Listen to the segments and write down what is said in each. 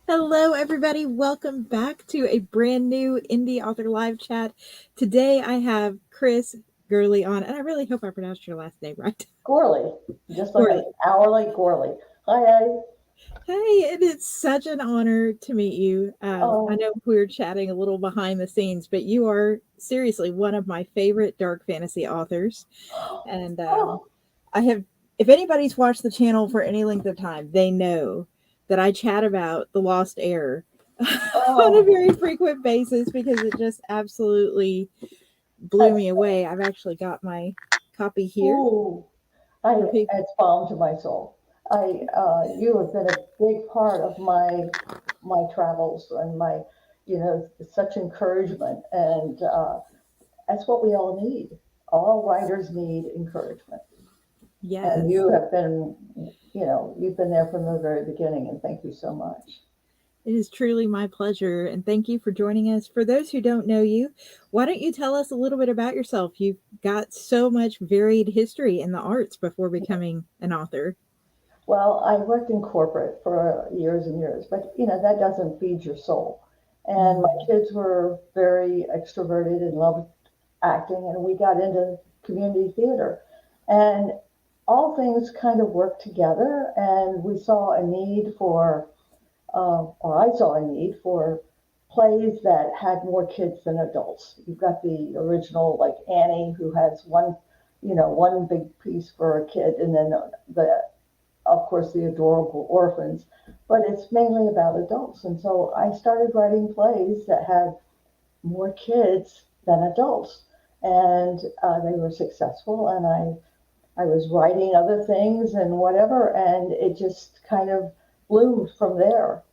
Hello, everybody. Welcome back to a brand new Indie Author Live chat. Today I have Chris Gourley on, and I really hope I pronounced your last name right. Gourley, just like an Gourley. hourly Gourley. Hi. Hey, it is such an honor to meet you. I Oh, know we were chatting a little behind the scenes, but you are seriously one of my favorite dark fantasy authors. And oh, I have, if anybody's watched the channel for any length of time, they know that I chat about the Lost Heir on a oh. very frequent basis because it just absolutely blew That's, me away. I've actually got my copy here ooh, for people. it's balm to my soul. You have been a big part of my travels and such encouragement, and that's what we all need. All writers need encouragement, and Yes, you have been, you've been there from the very beginning, and thank you so much. it is truly my pleasure. And thank you for joining us. For those who don't know you, why don't you tell us a little bit about yourself? You've got so much varied history in the arts before becoming an author. Well, I worked in corporate for years and years, but that doesn't feed your soul. And my Mm. kids were very extroverted and loved acting, and we got into community theater. And all things kind of worked together, and we saw a need for, or I saw a need for plays that had more kids than adults. You've got the original, like Annie, who has one big piece for a kid, and then the of course, the adorable orphans, but it's mainly about adults. And so I started writing plays that had more kids than adults, and they were successful. And I was writing other things and whatever, and it just kind of bloomed from there.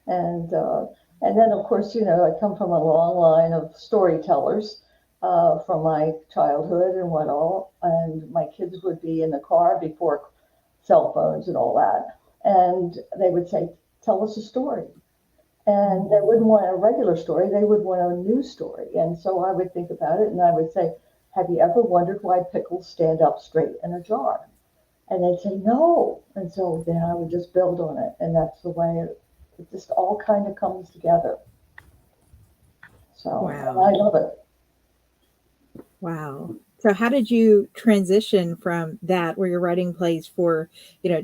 And uh, and then, of course, I come from a long line of storytellers from my childhood and what all. And my kids would be in the car before cell phones and all that, and they would say, "Tell us a story." And they Mm. wouldn't want a regular story; they would want a new story. And so I would think about it, and I would say, "Have you ever wondered why pickles stand up straight in a jar?" And they'd say, "No." And so then I would just build on it, and that's the way it just all kind of comes together. So, and I Wow. love it. Wow. So how did you transition from that where you're writing plays for,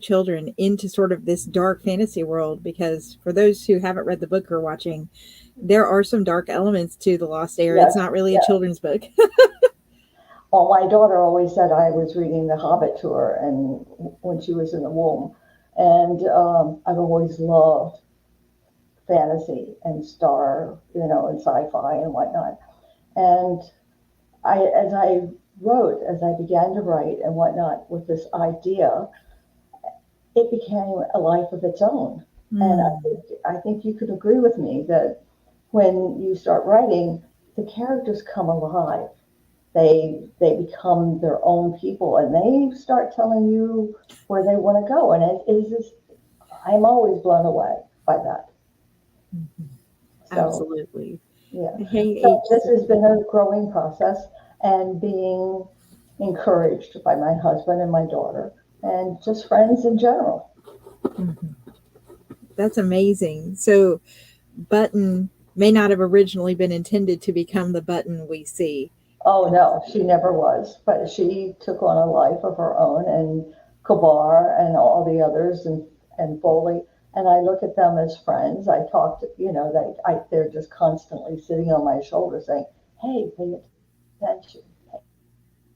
children into sort of this dark fantasy world? Because for those who haven't read the book or watching, there are some dark elements to The Lost Heir. It's Yes, not really a yes. children's book. Well, my daughter always said I was reading The Hobbit to her, and when she was in the womb, and I've always loved fantasy and and sci-fi and whatnot. And as I wrote, as I began to write and whatnot with this idea, it became a life of its own. And Mm. I think you could agree with me that when you start writing, the characters come alive. They become their own people, and they start telling you where they want to go. And it is just, I'm always blown away by that. Mhm. So Absolutely. yeah. Hey, So H. this has been a growing process, and being encouraged by my husband and my daughter and just friends in general. Mhm. That's amazing. So, Button may not have originally been intended to become the Button we see. Oh no, she never was, but she took on a life of her own, and Kabar and all the others, and Foley. And I look at them as friends. I talk to, they're just constantly sitting on my shoulder saying, "Hey, pay attention.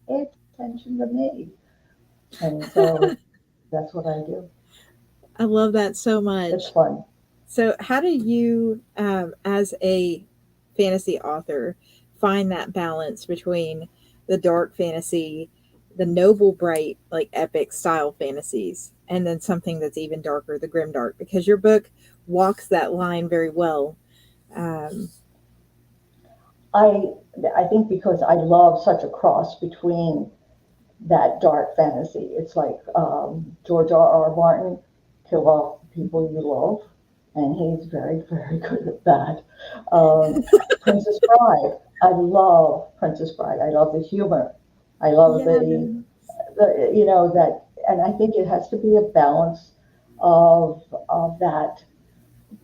Pay attention to me." And so that's what I do. I love that so It's much. fun. So, how do you, as a fantasy author, find that balance between the dark fantasy, the noble, bright, like epic style fantasies, and then something that's even darker, the grim dark? Because your book walks that line very well. Um, I I think because I love such a cross between that dark fantasy. It's like George R. Martin, kill off the people you love, and he's very, very good at that. Um, Princess Bride. I love Princess Bride. I love the humor. I love yeah. the that, and I think it has to be a balance of of that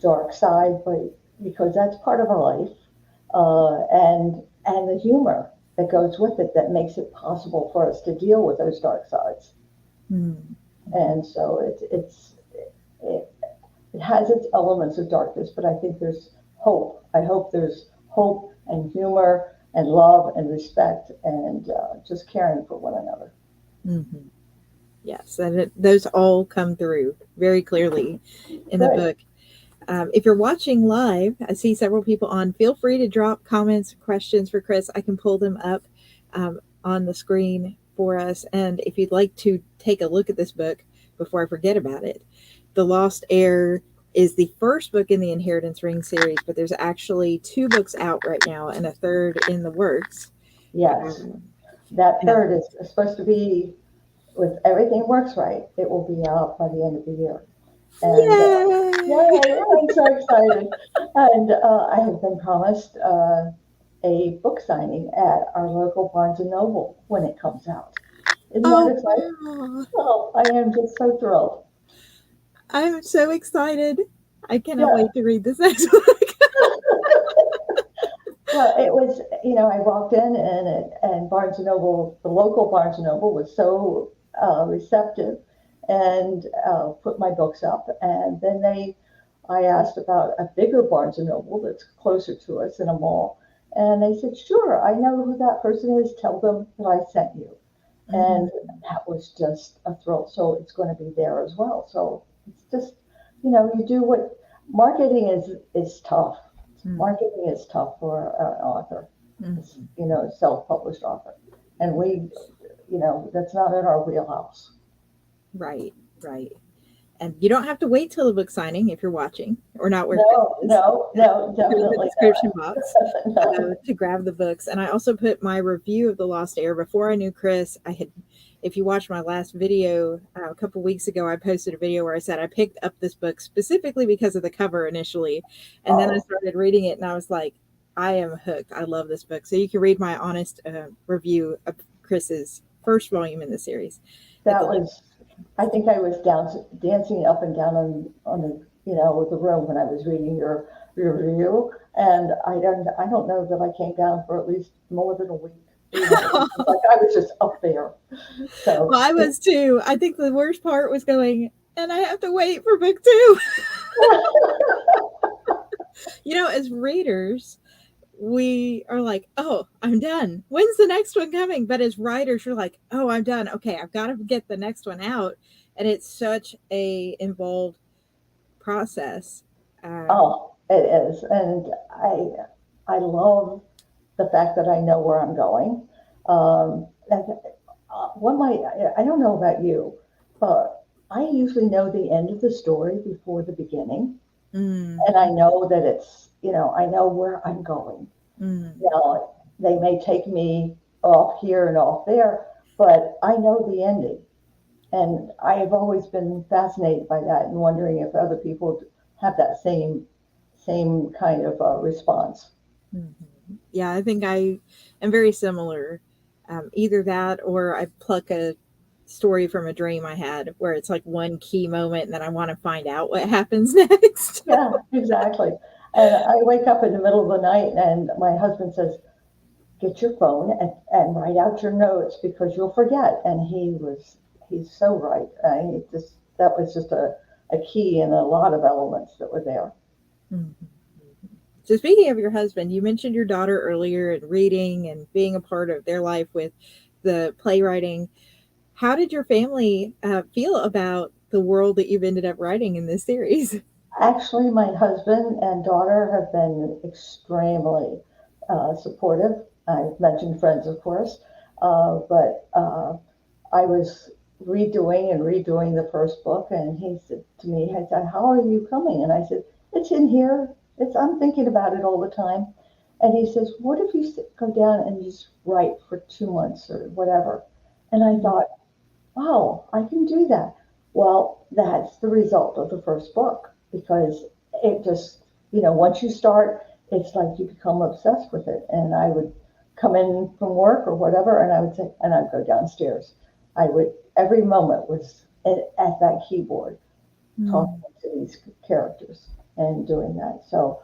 dark side, but because that's part of our life, and the humor that goes with it that makes it possible for us to deal with those dark sides. Mm-hmm. And so it, it has its elements of darkness, but I think there's hope. I hope there's hope and humor and love and respect and just caring for one another. Mm-hmm. Yes, and those all come through very clearly in the Good. book. If you're watching live, I see several people on. Feel free to drop comments, questions for Chris. I can pull them up on the screen for us. And if you'd like to take a look at this book before I forget about it, The Lost Heir is the first book in the Inheritance Ring series, but there's actually 2 books out right now and a third in the works. Yes. Um, That and third is supposed to be, if everything works right, it will be out by the end of the year. And yay! yay, I'm so excited. And I have been promised a book signing at our local Barnes and Noble when it comes out. Isn't that Oh, exciting? wow. Oh, I am just so thrilled. I'm so excited. I cannot Yeah. wait to read this next book. Well, it was, I walked in and Barnes and Noble, the local Barnes and Noble was so receptive and put my books up. And then I asked about a bigger Barnes and Noble that's closer to us in a mall. And they said, sure, I know who that person is. Tell them that I sent you. And Mm-hmm. that was just a thrill. So it's going to be there as well. So it's just, you do what marketing is tough. Marketing is tough for an author, Mm-hmm. self-published author. And that's not in our wheelhouse. Right, right. And you don't have to wait till the book signing if you're watching or not where Chris No, is. no, no, In the definitely description box not. No. to grab the books. And I also put my review of The Lost Heir before I knew Chris. If you watched my last video a couple weeks ago, I posted a video where I said I picked up this book specifically because of the cover initially. And then I Oh, started reading it and I was like, I am hooked. I love this book. So you can read my honest review of Chris's first volume in the series at that the link. was, I think I was dancing up and down on the room when I was reading your review. And I don't know that I came down for at least more than a week. It was like I was just up there. Well, So I was too. I think the worst part was going, and I have to wait for book 2. As readers, we are like, oh, I'm done. When's the next one coming? But as writers, you're like, oh, I'm done. Okay, I've got to get the next one out. And it's such a involved process. Um, oh, it is, and I love the fact that I know where I'm going. And I don't know about you, but I usually know the end of the story before the beginning, mm, and I know that I know where I'm going. mm, Now, they may take me off here and off there, but I know the ending. And I have always been fascinated by that and wondering if other people have that same kind of response. mhm. Yeah, I think I am very similar. Either that or I pluck a story from a dream I had where it's like one key moment and then I want to find out what happens next. Yeah, exactly. And I wake up in the middle of the night and my husband says, get your phone and write out your notes because you'll forget. And he's so right. That was just a key in a lot of elements that were there. Mhm. So speaking of your husband, you mentioned your daughter earlier and reading and being a part of their life with the playwriting. How did your family feel about the world that you've ended up writing in this series? Actually, my husband and daughter have been extremely supportive. I've mentioned friends, of course, but I was redoing and redoing the first book, and he said to me, "I said, how are you coming?" And I said, "It's in here. I'm thinking about it all the time." And he says, "What if you go down and just write for 2 months or whatever?" And I thought, wow, I can do that. Well, that's the result of the first book because it just, once you start, it's like you become obsessed with it. And I would come in from work or whatever, and I would say, and I'd go downstairs. Every moment was at that keyboard, talking Mm. to these characters and doing that. So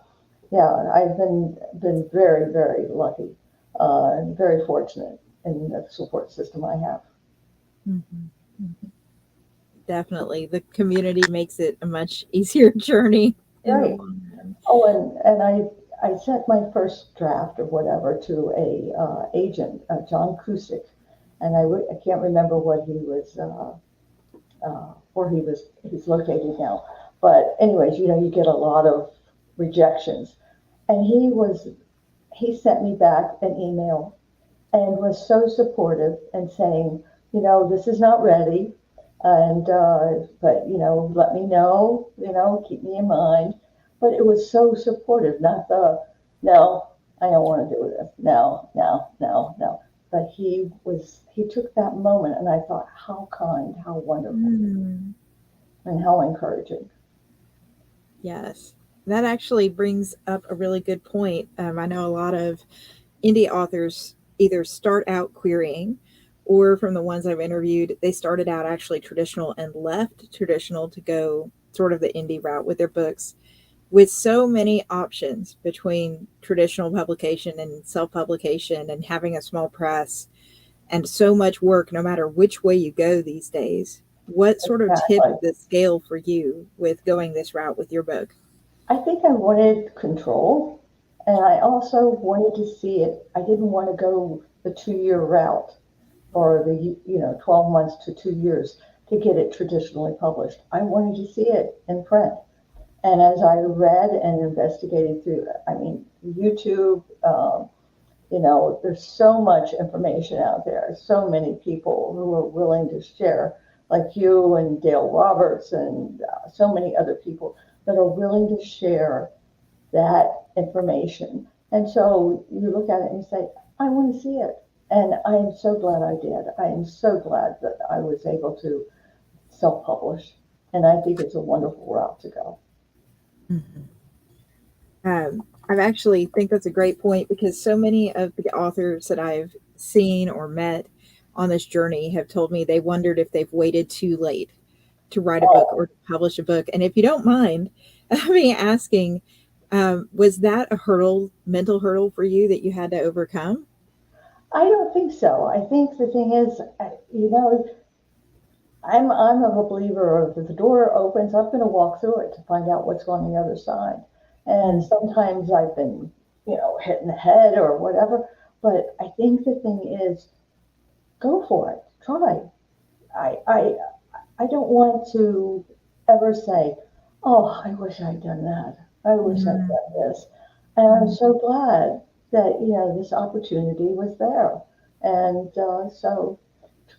yeah, I've been very, very lucky, and very fortunate in the support system I have. Mhm. Mhm. Definitely. The community makes it a much easier journey in the Right. long run. Oh, and I sent my first draft or whatever to a agent, John Cusick, and I can't remember what he was where he's located now. But anyways, you get a lot of rejections, and he sent me back an email and was so supportive and saying, this is not ready, and but let me know, keep me in mind. But it was so supportive, not the no, I don't want to do this, no, no, no, no. But he took that moment, and I thought, how kind, how wonderful, Mm, and how encouraging. yes. That actually brings up a really good point. I know a lot of indie authors either start out querying, or from the ones I've interviewed, they started out actually traditional and left traditional to go sort of the indie route with their books. With so many options between traditional publication and self publication and having a small press, and so much work no matter which way you go these days, what sort of Exactly. tipped the scale for you with going this route with your book? I think I wanted control, and I also wanted to see it. I didn't want to go the 2-year route, or the 12 months to 2 years to get it traditionally published. I wanted to see it in print. And as I read and investigated through, I mean, YouTube, there's so much information out there, so many people who are willing to share, like you and Dale Roberts and so many other people that are willing to share that information. And so you look at it and you say, I want to see it. And I am so glad I did. I am so glad that I was able to self publish. And I think it's a wonderful route to go. Mhm. I actually think that's a great point because so many of the authors that I've seen or met on this journey have told me they wondered if they've waited too late to write a book Oh, or to publish a book. And if you don't mind me asking, was that a hurdle, mental hurdle for you that you had to overcome? I don't think so. I think the thing is, I'm a believer of if the door opens, I'm going to walk through it to find out what's on the other side. And Mm, sometimes I've been, hit in the head or whatever. But I think the thing is, go for it. Try. I, I, I don't want to ever say, oh, I wish I'd done that. I wish I'd mm, done this. And I'm mm. so glad that, this opportunity was there. And so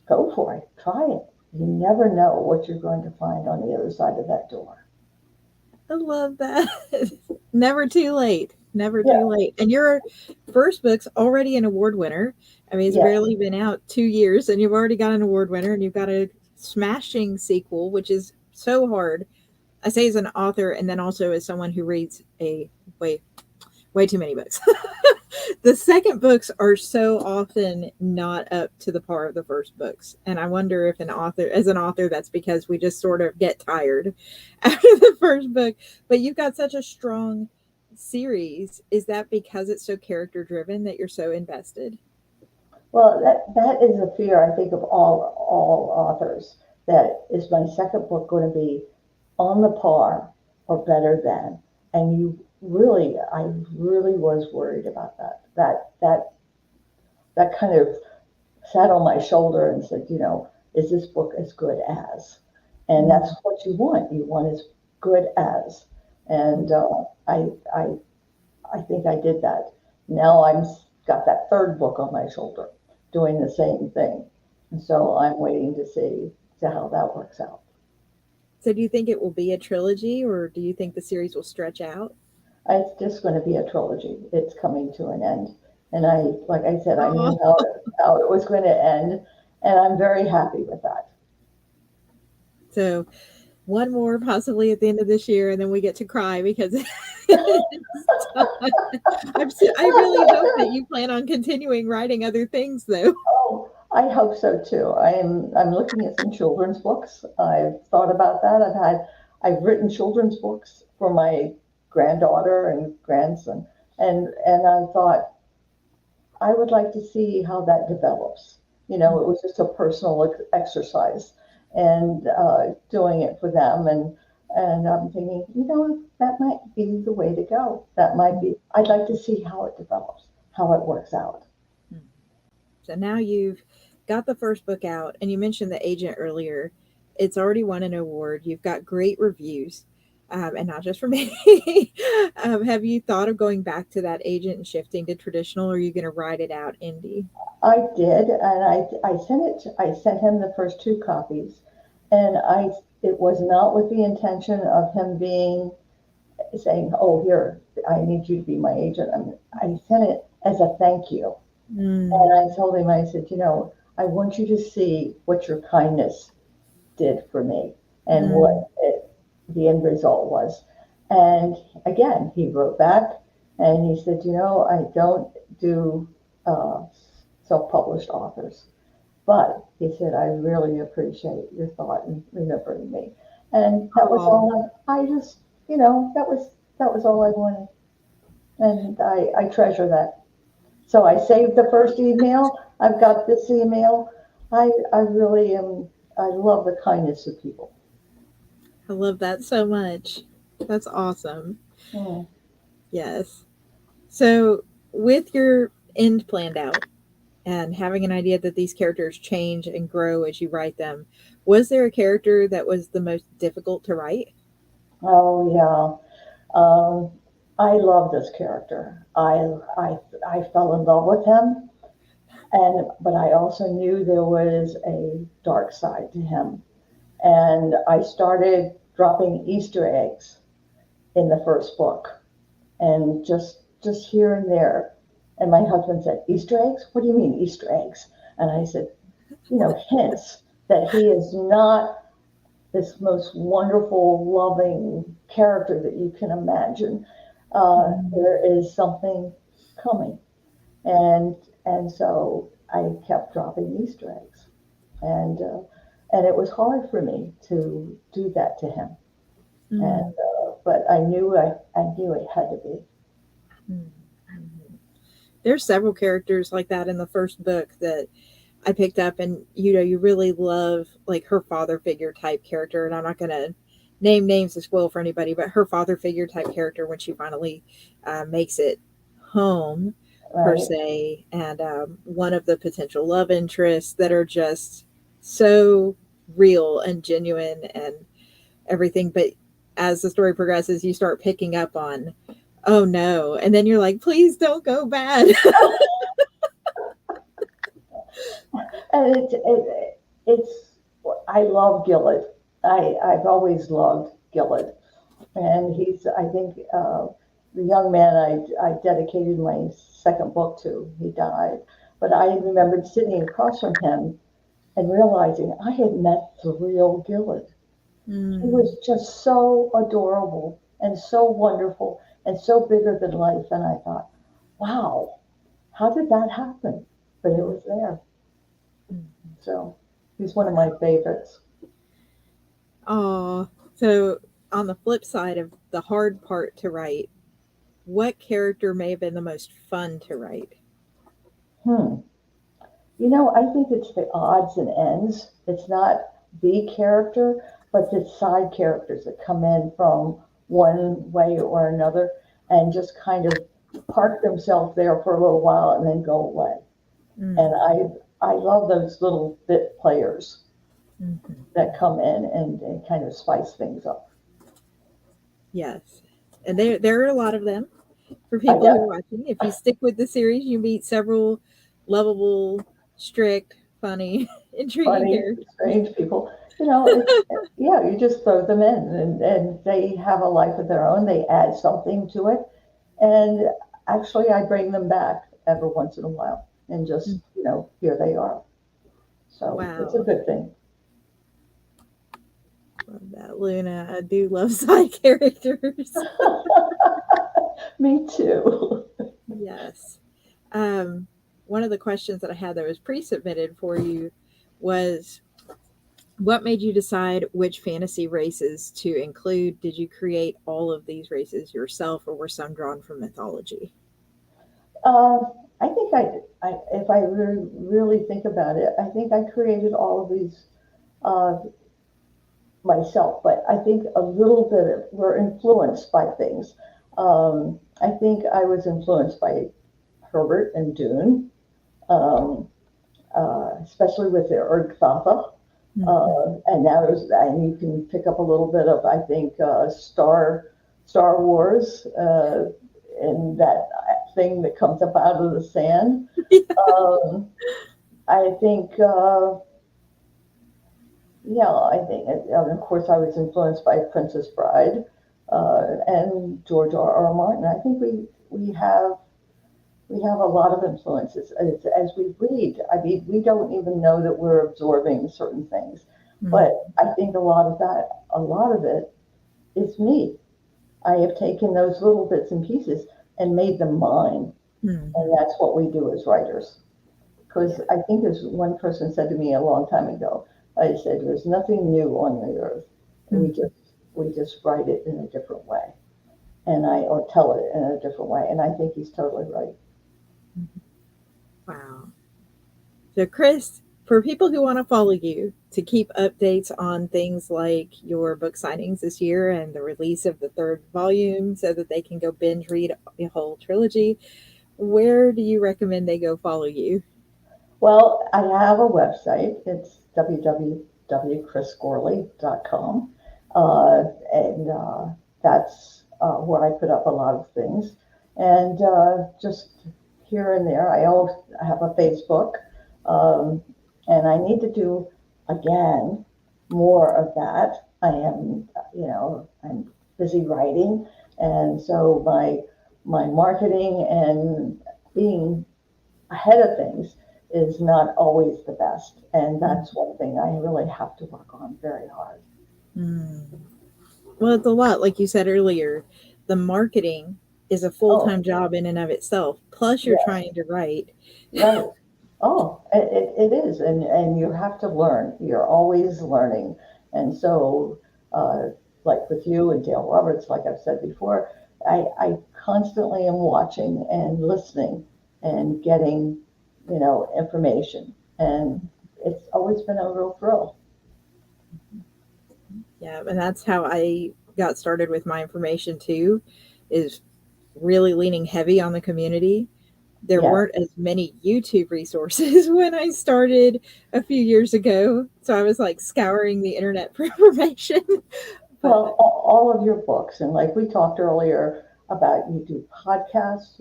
go for it. Try it. You never know what you're going to find on the other side of that door. I love that. Never too late. Never Yeah. too late. And your first book's already an award winner. I mean, it's Yes. barely been out 2 years, and you've already got an award winner, and you've got a smashing sequel, which is so hard. I say as an author, and then also as someone who reads a way, way too many books. The second books are so often not up to the par of the first books. And I wonder if as an author, that's because we just sort of get tired after the first book. But you've got such a strong series. Is that because it's so character driven that you're so invested? Well, that is a fear I think of all authors. That is my second book going to be on the par or better than? And I really was worried about that. That kind of sat on my shoulder and said, is this book as good as? And that's Mm, what you want. You want as good as. And I think I did that. Now I'm got that third book on my shoulder, doing the same thing. And so I'm waiting to how that works out. so do you think it will be a trilogy, or do you think the series will stretch out? It's just going to be a trilogy. It's coming to an end. And like I said, I Oh, knew how it was going to end. And I'm very happy with that. so one more possibly at the end of this year, and then we get to cry because it's time. I really hope that you plan on continuing writing other things, though. Oh, I hope so too. I'm looking at some children's books. I've thought about that. I've written children's books for my granddaughter and grandson, and I thought I would like to see how that develops. It was just a personal exercise, and doing it for them, and I'm thinking, that might be the way to go. That might be. I'd like to see how it develops, how it works out. So now you've got the first book out, and you mentioned The Agent earlier. It's already won an award. You've got great reviews, and not just for me. Have you thought of going back to That Agent and shifting to traditional, or are you going to ride it out indie? I did, and I sent it. I sent him the first two copies, and it was not with the intention of him being saying, "Oh, here, I need you to be my agent." I sent it as a thank you, and Mm, I told him, I said, I want you to see what your kindness did for me and mm. the end result was. And again, he wrote back and he said, I don't do uh, self-published authors, but he said, I really appreciate your thought and remembering me. And that was Oh, all I just, that was all I wanted. And I treasure that. So I saved the first email. I've got this email. I really am, I love the kindness of people. I love that so much. That's awesome. Mm. Yes. So, with your end planned out and having an idea that these characters change and grow as you write them, was there a character that was the most difficult to write? Oh, yeah. I love this character. I fell in love with him, but I also knew there was a dark side to him, and I started dropping Easter eggs in the first book, and just here and there. And my husband said, "Easter eggs? What do you mean Easter eggs?" And I said, hints that he is not this most wonderful, loving character that you can imagine. There is something coming, and so I kept dropping Easter eggs, and and it was hard for me to do that to him, and Mm, but I knew it had to be. mm, mm. There's several characters like that in the first book that I picked up, and you really love like her father figure type character. And I'm not gonna name names to spoil for anybody, but her father figure type character when she finally makes it home per Right? se, and one of the potential love interests that are just so real and genuine and everything. But as the story progresses, you start picking up on, oh no, and then you're like, please don't go bad. And it's I love Gillett. I've always loved Gillett, and he's I think the young man I dedicated my second book to. He died, but I remembered sitting across from him and realizing I had met the real Gillett. He Mm, was just so adorable and so wonderful and so bigger than life. And I thought, wow, how did that happen? But it was there. mm. So he's one of my favorites. Oh, so on the flip side of the hard part to write, what character may have been the most fun to write? Hmm. I think it's the odds and ends. It's not the character, but the side characters that come in from one way or another and just kind of park themselves there for a little while and then go away. And Mm, I love those little bit players mhm. that come in and kind of spice things up. Yes. And there are a lot of them for I people who are got watching. If you stick with the series, you meet several lovable, strict, funny, intriguing funny, characters. strange people. Yeah, you just throw them in and they have a life of their own. They add something to it. And actually, I bring them back every once in a while and Mm, just, here they are. So it's a wow. good thing. Love that, Luna. I do love side characters. Me too. Yes. Um, One of the questions that I had that was pre submitted for you was What made you decide which fantasy races to include? Did you create all of these races yourself, or were some drawn from mythology? Uh, I think if I really think about it, I think I created all of these uh, myself, but I think a little bit were influenced by things. I think I was influenced by Herbert and Dune, um, especially with their Erdgatha. Mhm. And you can pick up a little bit of, I think, Star Wars, and that thing that comes up out of the sand. Um, I think, yeah, I think, and of course, I was influenced by Princess Bride and George R. R. Martin. I think we have a lot of influences as we read. I mean, we don't even know that we're absorbing certain things, Mm, but I think a lot of it is me. I have taken those little bits and pieces and made them mine, and mhm. that's what we do as writers. Because Yeah. I think as one person said to me a long time ago, I said, "There's nothing new on the earth. We Mhm. just write it in a different way, and I or tell it in a different way." And I think he's totally right. Mhm. Wow. So, Chris, for people who want to follow you to keep updates on things like your book signings this year and the release of the third volume so that they can go binge read the whole trilogy, where do you recommend they go follow you? Well, I have a website. It's www.chrisgourley.com. And that's where I put up a lot of things. And just here and there, I have a Facebook. Um, and I need to do, again, more of that. I'm busy writing. And so my marketing and being ahead of things is not always the best. And Mm. that's one thing I really have to work on very hard. Mm. Well, it's a lot. Like you said earlier, the marketing is a full Oh, time job in and of itself. Plus, you're yes, trying to write. right. Oh, it is. And you have to learn. You're always learning. And so, uh, like with you and Dale Roberts, like I've said before, I constantly am watching and listening and getting, information. And it's always been a real thrill. Yeah, and that's how I got started with my information too, is really leaning heavy on the community. There Yeah. weren't as many YouTube resources when I started a few years ago, so I was like scouring the internet for information. But Well, all of your books, and like we talked earlier about, you do podcasts,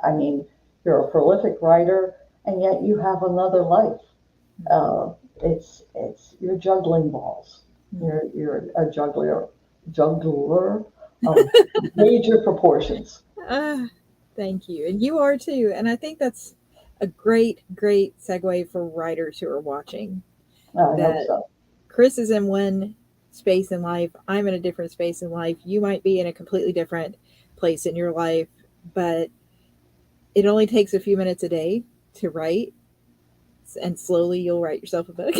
I mean, you're a prolific writer, and yet you have another life. You're juggling balls. You're a juggler of major proportions. uh, thank you, and you are too. And I think that's a great segue for writers who are watching. I hope That so. Chris is in one space in life, I'm in a different space in life. You might be in a completely different place in your life, but it only takes a few minutes a day to write, and slowly you'll write yourself a book.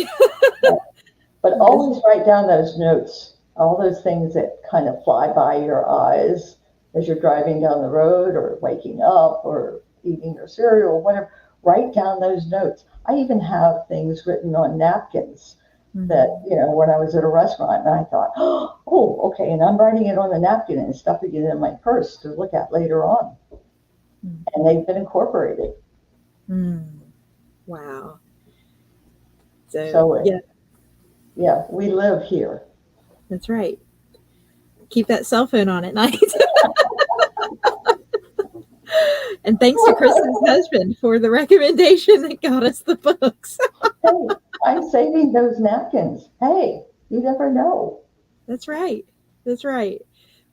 But Because always write down those notes, all those things that kind of fly by your eyes as you're driving down the road or waking up or eating your cereal or whatever. Write down those notes. I even have things written on napkins that, mm, when I was at a restaurant and I thought, oh, okay, and I'm writing it on the napkin and stuffing it in my purse to look at later on. mm, And they've been incorporated. mm, wow. So So, yeah, yeah, we live here. that's right. Keep that cell phone on at night. And thanks to Chris's husband for the recommendation that got us the books. Hey, I'm saving those napkins. Hey, you never know. That's right. That's right.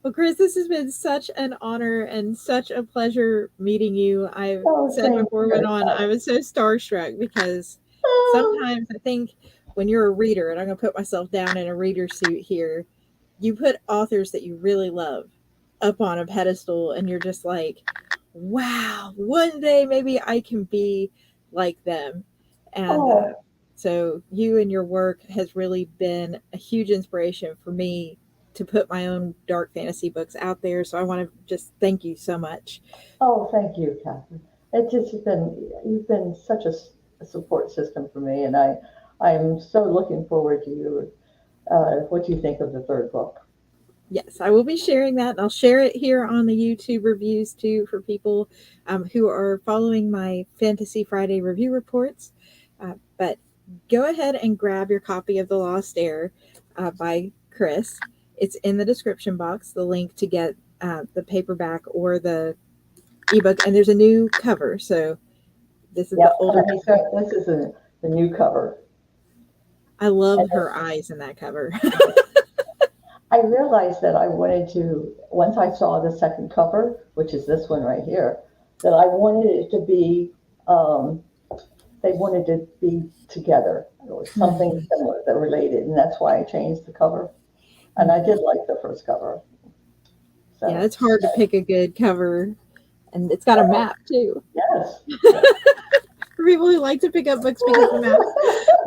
Well, Chris, this has been such an honor and such a pleasure meeting you. I've Oh, said same before we went here. on, I was so starstruck because Oh, sometimes I think when you're a reader, and I'm going to put myself down in a reader suit here, you put authors that you really love up on a pedestal and you're just like, wow, one day maybe I can be like them. And oh, So you and your work has really been a huge inspiration for me to put my own dark fantasy books out there. So I want to just thank you so much. Oh, thank you, Catherine. It's just been you've been such a support system for me, and I'm so looking forward to you what you think of the third book. Yes, I will be sharing that. And I'll share it here on the YouTube reviews too for people who are following my Fantasy Friday review reports. But go ahead and grab your copy of The Lost Heir by Chris. It's in the description box, the link to get the paperback or the ebook. And there's a new cover. So this is Yep, the older let me cover. say this is the new cover. I love And her eyes in that cover. I realized that I wanted to, once I saw the second cover, which is this one right here, that I wanted it to be, they wanted to be together. It was something Mhm. similar that related, and that's why I changed the cover. And I did like the first cover. Yeah, So, it's hard to pick a good cover. And it's got a oh, map too. yes, yes. For people who like to pick up books because of the maps.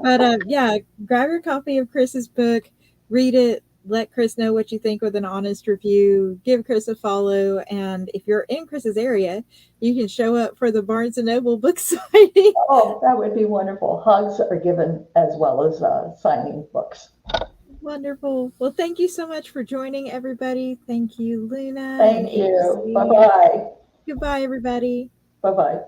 But yeah, grab your copy of Chris's book, read it, let Chris know what you think with an honest review, give Chris a follow, and if you're in Chris's area, you can show up for the Barnes and Noble book signing. Oh, that would be wonderful. Hugs are given as well as signing books. Wonderful. Well, thank you so much for joining, everybody. Thank you, Luna and Thank you. Bye ABC. bye. Goodbye, everybody. Bye bye.